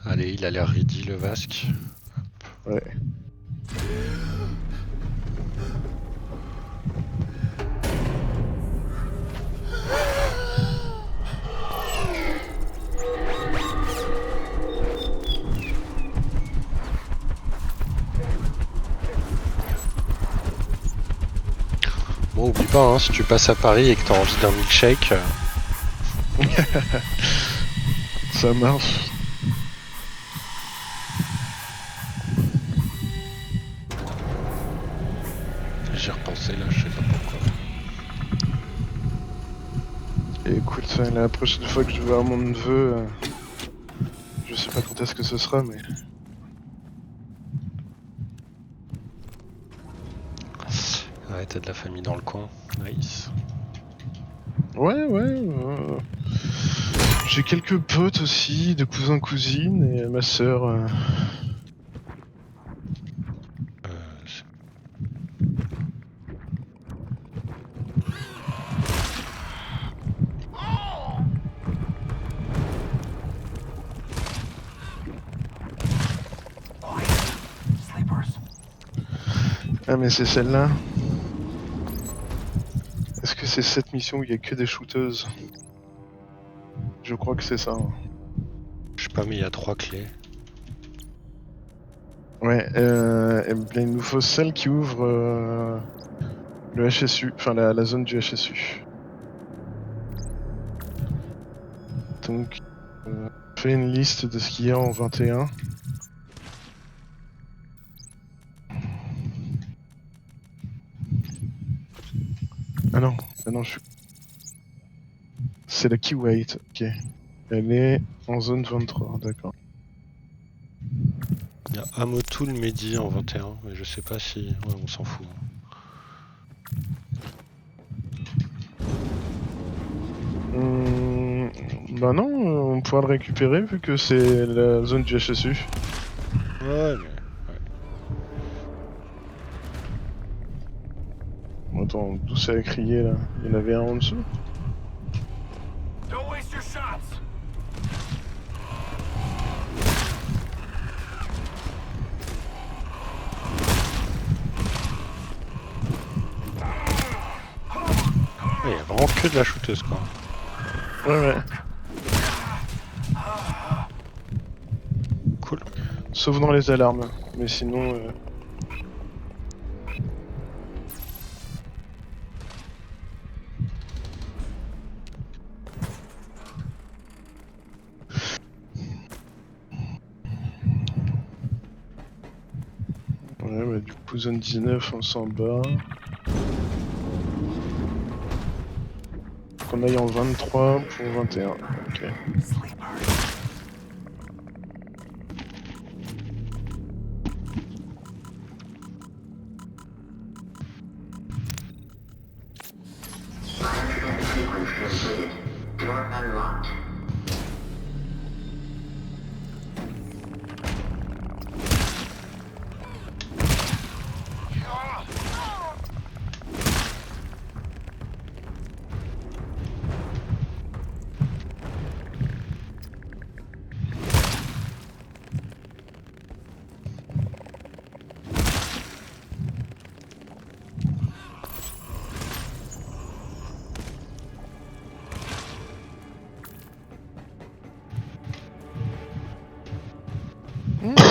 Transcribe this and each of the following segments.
Allez, il a l'air ready le Vasque. Ouais. Bon, oublie pas, hein, si tu passes à Paris et que t'as envie d'un milkshake, Ça marche. j'ai repensé là, je sais pas pourquoi. Et écoute, la prochaine fois que je vais voir mon neveu, je sais pas quand est-ce que ce sera, mais... Ouais, t'as de la famille dans le coin. Nice. Ouais. J'ai quelques potes aussi, de cousins, cousines, et ma sœur. Euh, Ah, mais c'est celle-là. Est-ce que c'est cette mission où il y a que des shooteuses? Je crois que c'est ça. Hein. je sais pas, mais il y a 3 clés. Ouais, eh bien, il nous faut celle qui ouvre le HSU, enfin la zone du HSU. Donc, fais une liste de ce qu'il y a en 21. Ah non, c'est la Keywait, ok. Elle est en zone 23, d'accord. Il y a Amotul Mehdi en 21, mais je sais pas si... Ouais, on s'en fout. Bah non, on pourra le récupérer vu que c'est la zone du HSU. Ouais, mais... Ouais. Attends, d'où ça a crié là? Il y en avait un en dessous? Don't waste your shots. Ouais, il y a vraiment que de la shooteuse, quoi. Ouais. Cool. Sauf dans les alarmes. Mais sinon... Ouais, bah du coup, zone 19, on s'en bat. Qu'on aille en 23 pour 21. Ok.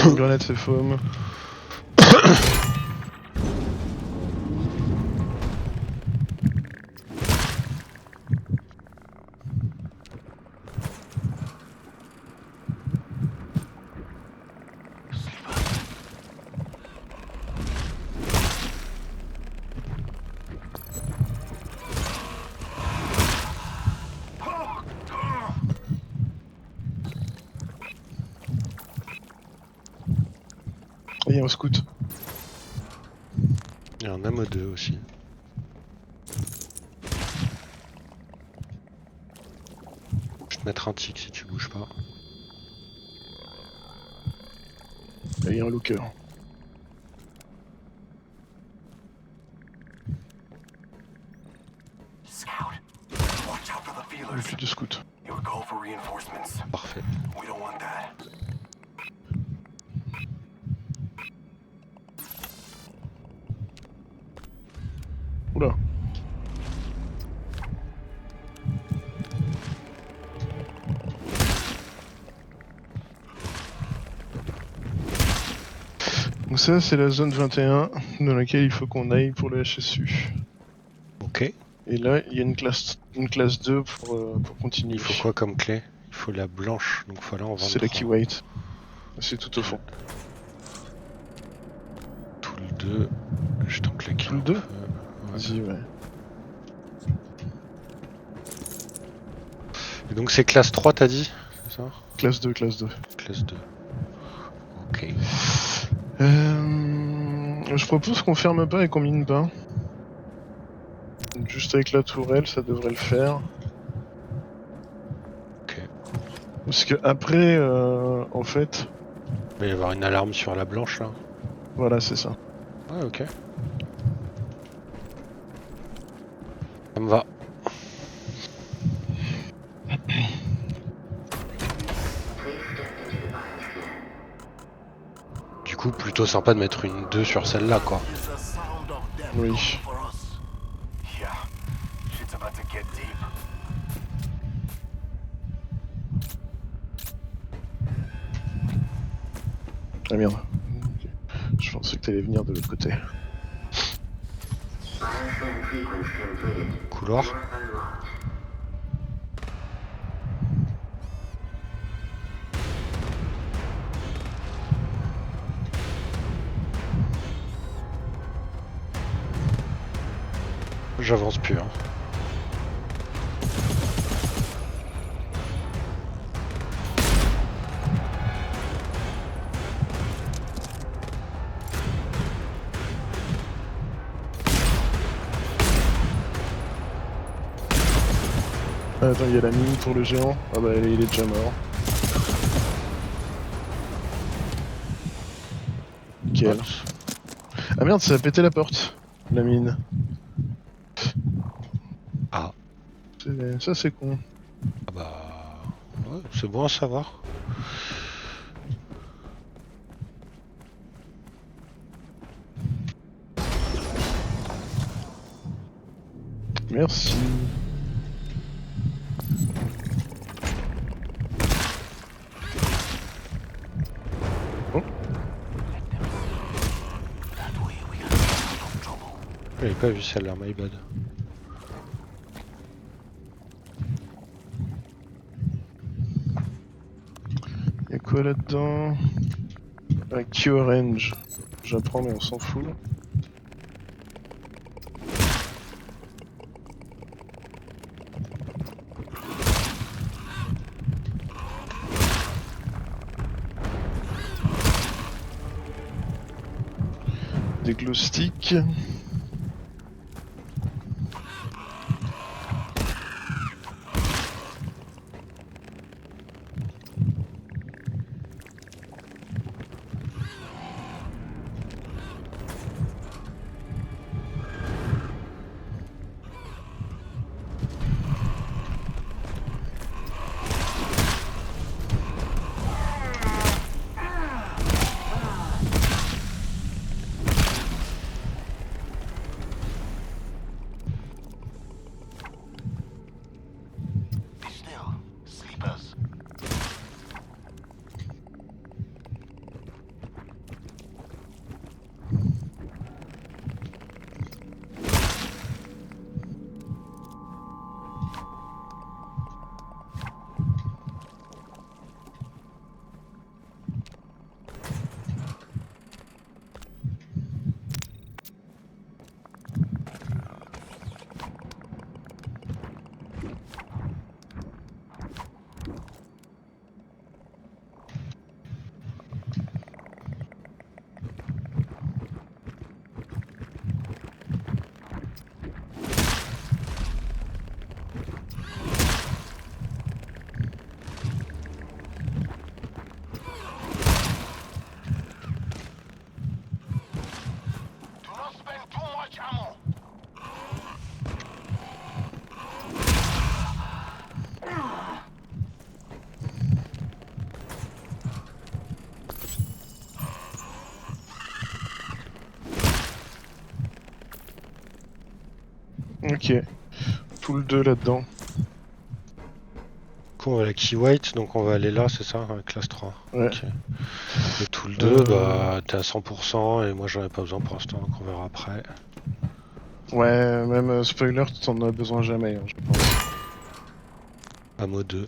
Une grenade c'est foam. Et il y a un scout. Il y a un Amo 2 aussi. Je vais te mettre un tic si tu bouges pas. Et il y a un looker. Scout, watch out for the Et feelers. plus de scout. You'll go for reinforcements. Parfait. We don't want that. Donc ça, c'est la zone 21 dans laquelle il faut qu'on aille pour le HSU. Ok. Et là, il y a une classe 2 pour continuer. Il faut quoi comme clé? Il faut la blanche, donc faut aller en 23. C'est la keyweight. C'est tout au fond. Tout le 2. Je t'en claque. Tout le 2 Ouais. Vas-y, ouais. Et donc c'est classe 3 t'as dit? C'est ça? Classe 2, classe 2. Classe 2. Ok. Je propose qu'on ferme pas et qu'on mine pas. Juste avec la tourelle, ça devrait le faire. Ok. Parce que après, en fait, Il va y avoir une alarme sur la blanche là. voilà, c'est ça. Ouais, ok. Ça me va. Du coup, plutôt sympa de mettre une 2 sur celle-là, quoi. Is the sound of death Oui. coming for us? Yeah. Shit's about to get deep. Ah merde. Ok. Je pensais que t'allais venir de l'autre côté. Couloir. J'avance plus, hein. Ah, attends, il y a la mine pour le géant. Ah bah il est déjà mort. Nickel. Ah merde, ça a pété la porte. La mine. Ah. Ça c'est con. Ah bah... Ouais, c'est bon à savoir. Merci. Oh, J'avais pas vu celle-là, my bad. y'a quoi là-dedans? Un key orange. J'apprends mais on s'en fout. Des glow sticks. Be still, sleepers. Do not spend too much ammo. Ok. Tout le 2 là-dedans. coup, on va à la Keyweight, donc on va aller là, c'est ça, classe 3. Ouais. Ok. Le Tool 2, bah, t'es à 100%, et moi j'en ai pas besoin pour l'instant, donc on verra après. Ouais, même spoiler, tu t'en as besoin jamais, hein, je pense. Ammo 2.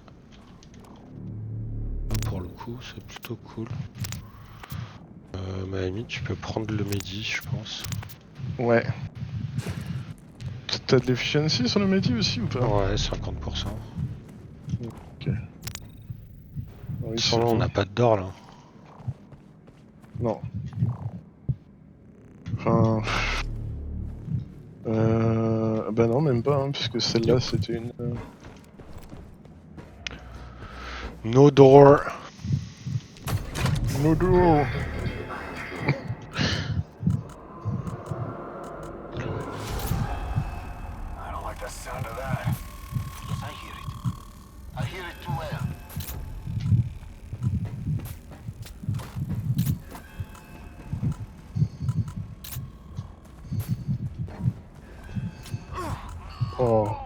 Pour le coup, c'est plutôt cool. Miami, tu peux prendre le Medi, je pense. Ouais. T'as de l'efficiency sur le Medi aussi ou pas? Ouais, 50%. Ok. Ah oui, Sans c'est là, on bon. n'a pas d'or là. Non. Enfin... Bah non, même pas, hein, puisque celle-là, c'était une... No door. No door. I don't like the sound of that. Yes, I hear it. I hear it too well. Oh.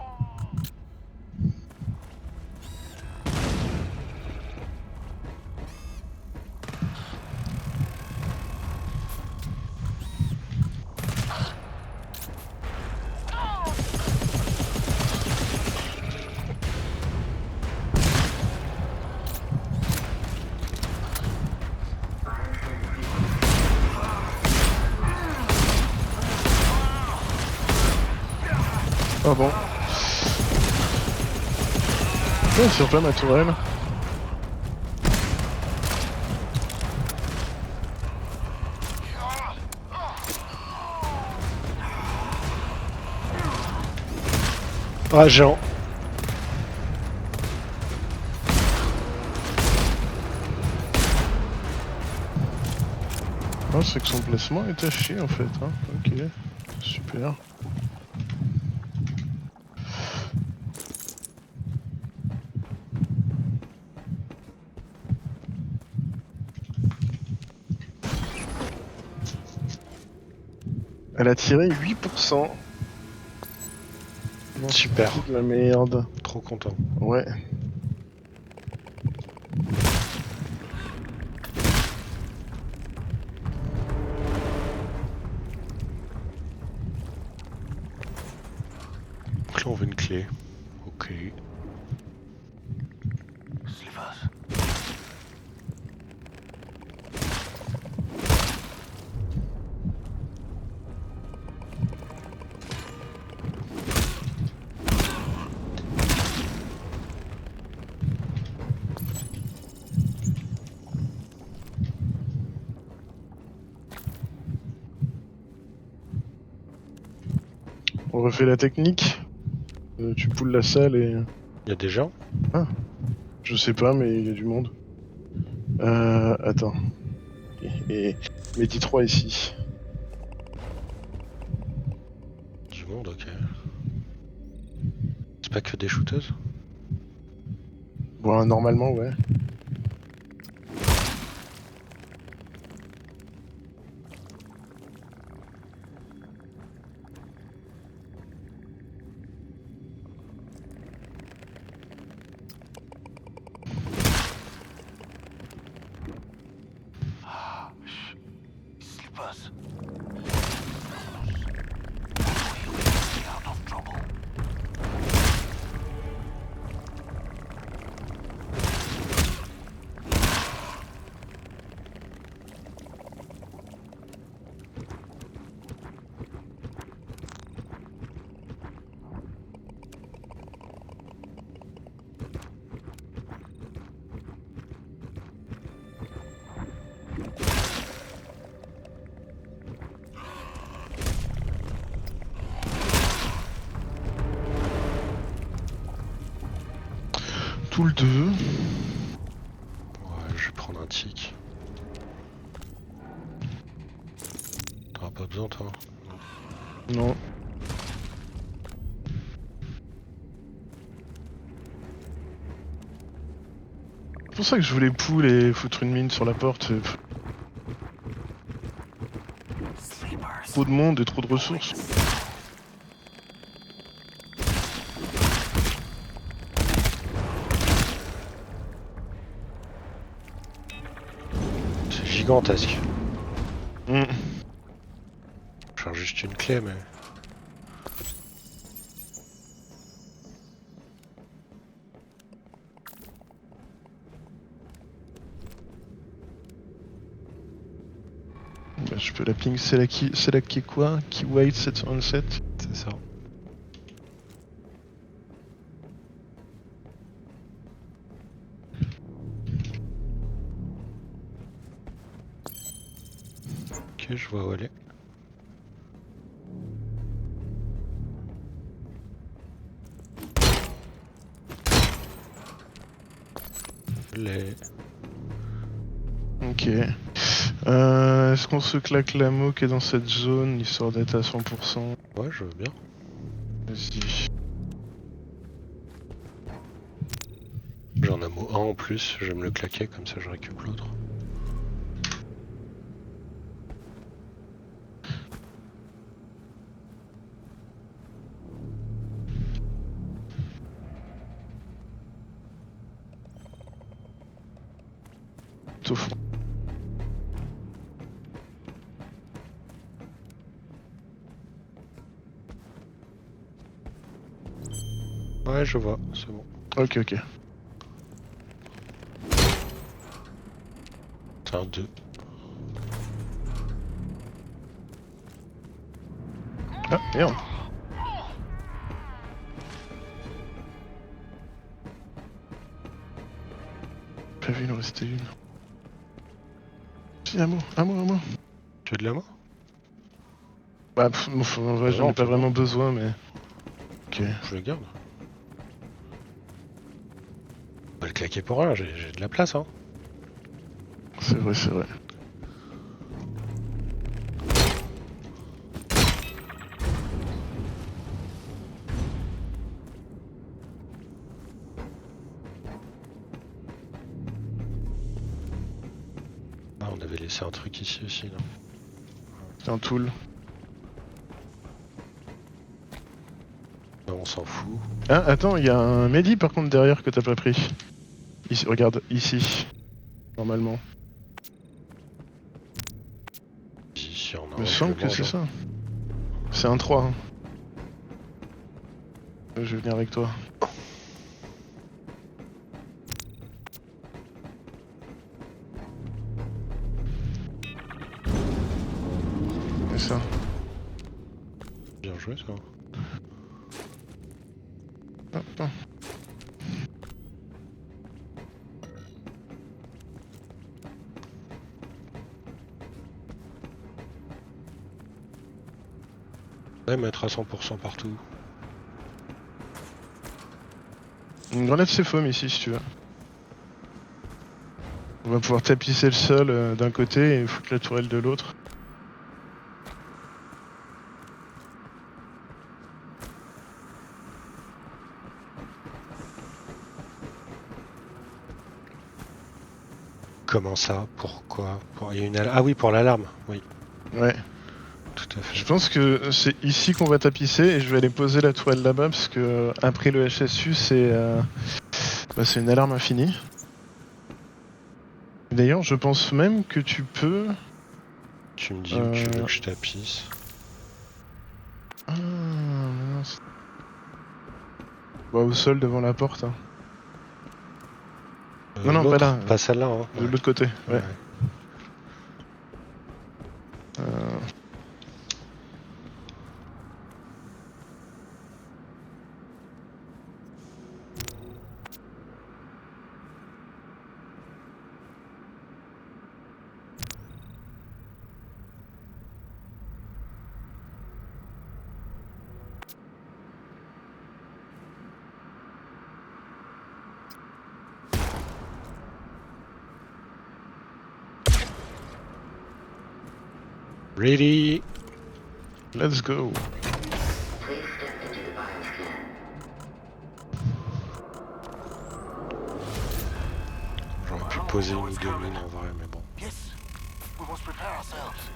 Ah bon. Ouais, sur pas ma tourelle. Ah, géant. Ah, c'est que son placement est à chier en fait. Hein. Ok, super. Elle a tiré 8%. Non, Super. c'est de la merde. Trop content. Ouais. Donc là, on veut une clé. Ok. Slivers. On refait la technique. Tu poules la salle et... Il y a des gens? Je sais pas, mais il y a du monde. Attends. Et Mehdi 3 ici. Du monde, ok. C'est pas que des shooteuses? Bon, normalement, ouais. Slippers. You will stay out of trouble. Tout le 2. Ouais, je vais prendre un tic. T'auras pas besoin, toi? Non. C'est pour ça que je voulais poule et foutre une mine sur la porte. Sleepers. Trop de monde et trop de ressources. gigantesque. Hmm. Je cherche juste une clé, mais... Bah, je peux la ping, c'est la qui est quoi? Qui White 727. C'est ça. Ok, je vois où elle est. Les... Ok. Est-ce qu'on se claque l'ammo qui est dans cette zone, histoire d'être à 100%? Ouais, je veux bien. Vas-y. J'en ai un en plus, je vais me le claquer, comme ça je récupère l'autre. Au fond. Ouais, je vois, c'est bon. Ok, ok. C'est un 2. Ah, merde. Pas vu, il en restait une. Si, à moi. Tu veux de la main? Bah, en vrai, j'en Non, ai pas t'es vraiment besoin, mais. Ok. Je le garde. On va le claquer pour rien, j'ai de la place, hein. C'est vrai, c'est vrai. Ah, on avait laissé un truc ici aussi, non? C'est un tool. Non, on s'en fout. Ah, attends, il y a un Mehdi par contre derrière que t'as pas pris. Ici, regarde, ici. Normalement. Ici, on a Il me un, je semble le que c'est mange, hein. ça. C'est un 3. Hein. Je vais venir avec toi. C'est ça. Bien joué, ça. Hop, hop. Ouais, mettre à 100% partout. Une grenade c'est foam ici si tu veux. On va pouvoir tapisser le sol d'un côté et foutre la tourelle de l'autre. Comment ça? Pourquoi? Il y a une ah oui, pour l'alarme. Oui, Ouais. tout à fait. Je pense que c'est ici qu'on va tapisser et je vais aller poser la toile là-bas parce que après le HSU c'est une alarme infinie. D'ailleurs je pense même que tu peux... Tu me dis où tu veux que je tapisse. Ah mince. Bah, au sol devant la porte. Hein. Non, pas L'autre, là. pas celle-là, hein. De Ouais. l'autre côté, ouais. Ouais. Euh, Ready? Let's go. Please step into the bioscan. J'aurais pu poser une ou deux mines en vrai, mais bon. Yes, we must prepare ourselves.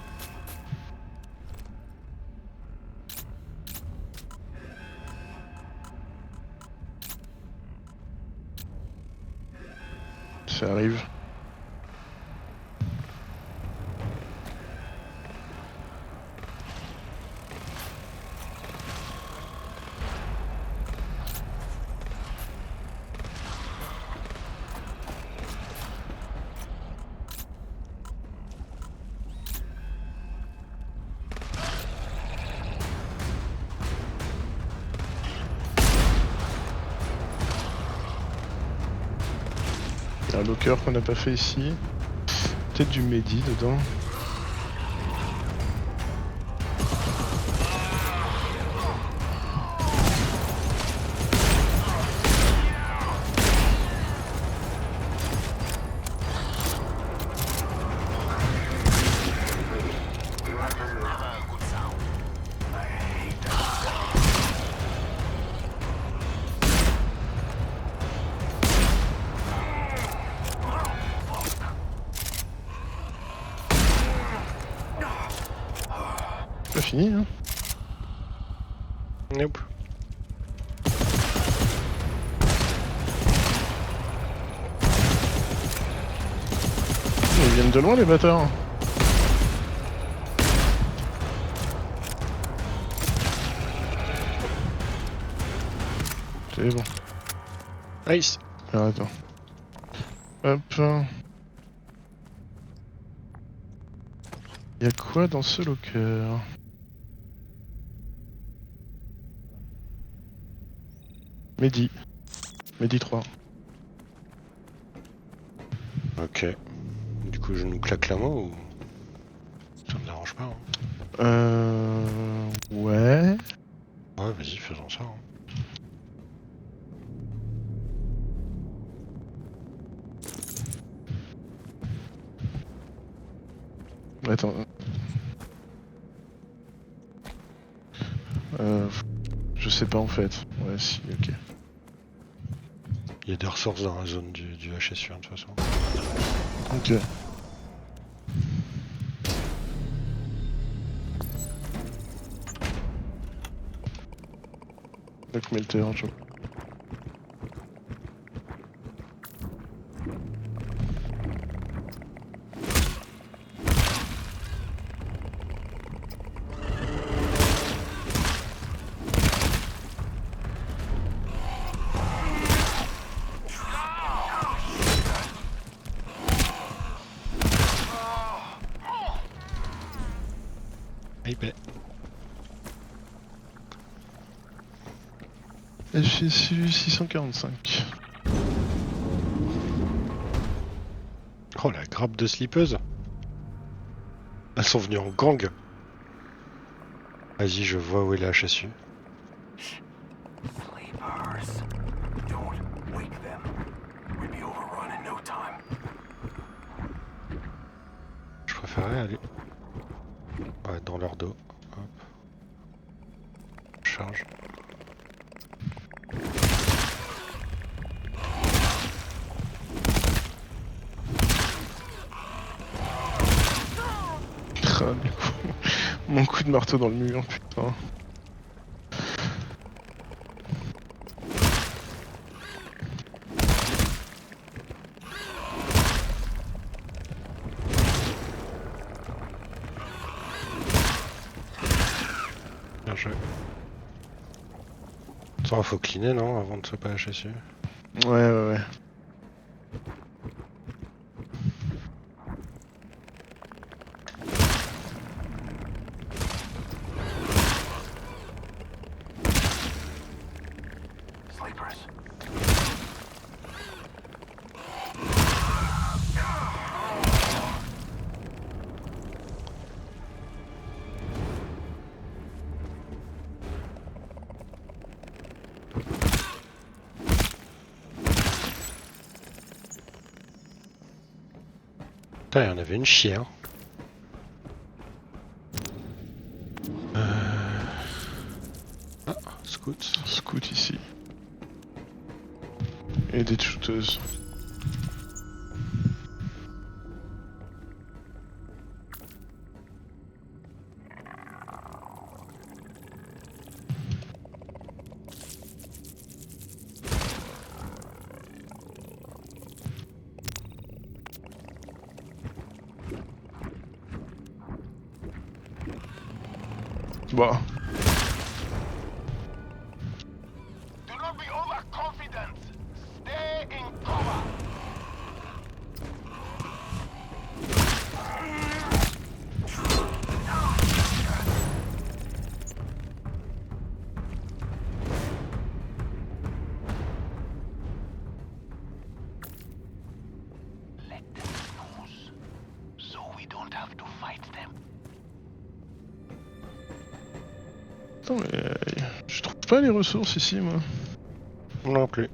Ça arrive. un locker qu'on n'a pas fait ici. Peut-être du Mehdi dedans. Pas fini, hein. Nope. Ils viennent de loin les bâtards. C'est bon. Nice. Alors attends. Hop. Y'a quoi dans ce locker? Mehdi. Mehdi 3. Ok. Du coup, je nous claque la main ou... Ça me dérange pas. Hein. Ouais. Ouais, vas-y, faisons ça. Hein. Attends. Je sais pas en fait. Ouais, si, ok. Il y a des ressources dans la zone du HSU, hein, de toute façon. Ok. Black Melter, je... Eh ben. HSU 645. Oh, la grappe de slipeuse. Elles sont venues en gang. Vas-y, je vois où est la HSU. Sleepers. Don't wake them. We'll be overrun in no time. Je préférerais aller... Ouais, dans leur dos. Hop. Charge. Ah, du coup, mon coup de marteau dans le mur, putain. Bien joué. Ça, faut cleaner, non, avant de se pas HSU. Ouais. Sleepers. Putain, il y en avait une chienne. Ah, scout. Scout ici. Et des shooteuses. Bah. Do not be overconfident. Stay in cover. Attends, mais je trouve pas les ressources ici, moi. Non plus.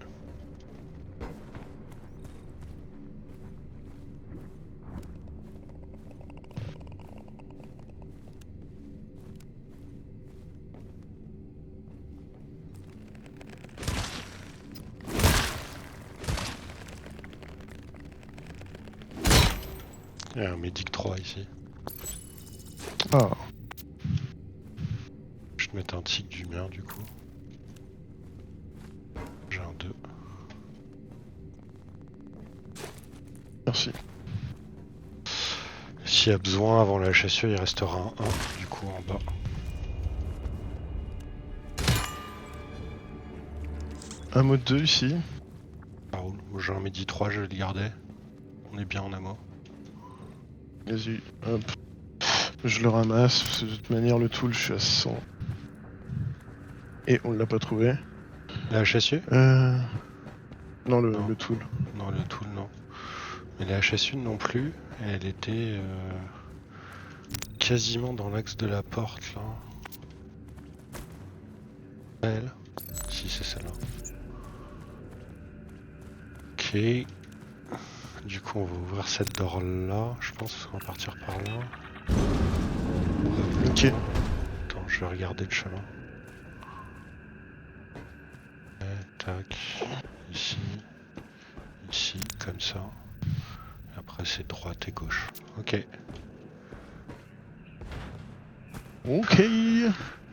Il y a un Medic 3 ici. Ah, Je vais te mettre un tic du mien du coup. J'ai un 2. merci. S'il y a besoin avant la HSE, il restera un 1 du coup en bas. Un mode 2 ici. Ça roule. Moi, j'ai un Medi 3, je vais le garder. On est bien en ammo. Vas-y, hop. Je le ramasse, parce que de toute manière, le tool, je suis à 100. Et on l'a pas trouvé. La HSU? Non, Non. le tool. Non, le tool non. Mais la HSU non plus. Elle était quasiment dans l'axe de la porte là. Elle? Si, c'est celle-là. Ok. Du coup, on va ouvrir cette door là. Je pense qu'on va partir par là. Ok. Attends, je vais regarder le chemin. Tac. Ici. Ici, comme ça. Et après, c'est droite et gauche. Ok. Ok.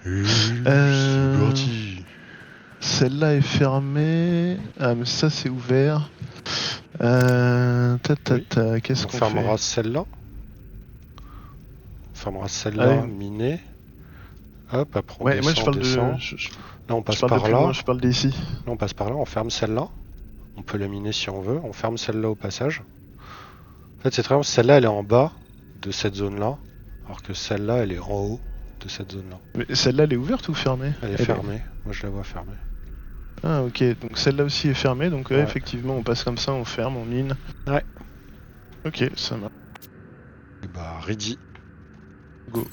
C'est parti. Celle-là est fermée. Ah, mais ça, c'est ouvert. Qu'est-ce On qu'on fermera fait? celle-là. On fermera celle-là, Allez. minée. Hop, après on Ouais, descend, moi je parle descend. de. Là on Je passe parle de par plus là. loin, je parle d'ici. Là on passe par là, on ferme celle-là. On peut la miner si on veut. On ferme celle-là au passage. En fait c'est très bien, celle-là elle est en bas de cette zone-là. Alors que celle-là elle est en haut de cette zone-là. Mais celle-là, elle est ouverte ou fermée? Elle est fermée. Moi je la vois fermée. Ah, ok. Donc celle-là aussi est fermée. Donc Ouais. effectivement, on passe comme ça, on ferme, on mine. Ouais. Ok, ça marche. Et bah ready. Go.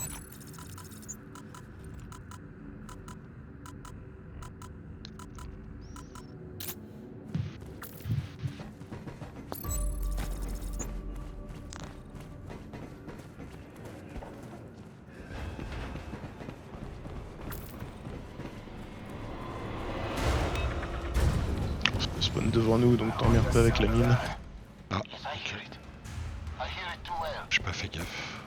Ça spawn devant nous, donc t'emmerdes pas avec la mine. Ah, Yes, I hear it. I hear it too well. j'ai pas fait gaffe.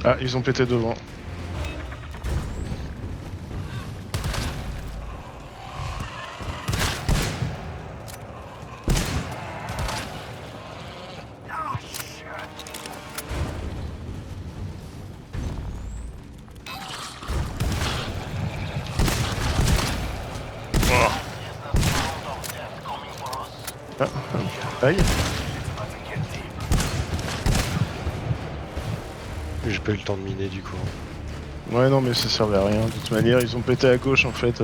Ah, ils ont pété devant. Ah, aïe. J'ai pas eu le temps de miner du coup. Ouais, non, mais ça servait à rien. De toute manière, ils ont pété à gauche en fait.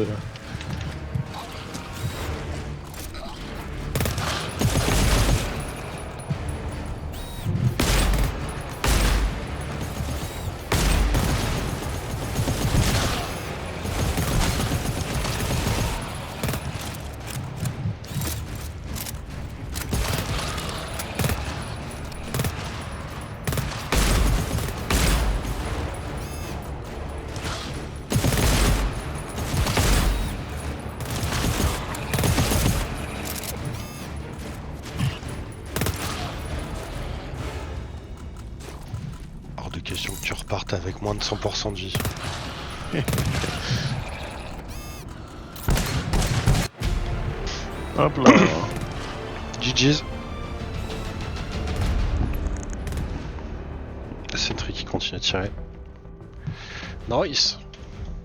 Hors de question que tu repartes avec moins de 100% de vie. Hop là. GG's. La Sentry qui continue à tirer. Nice.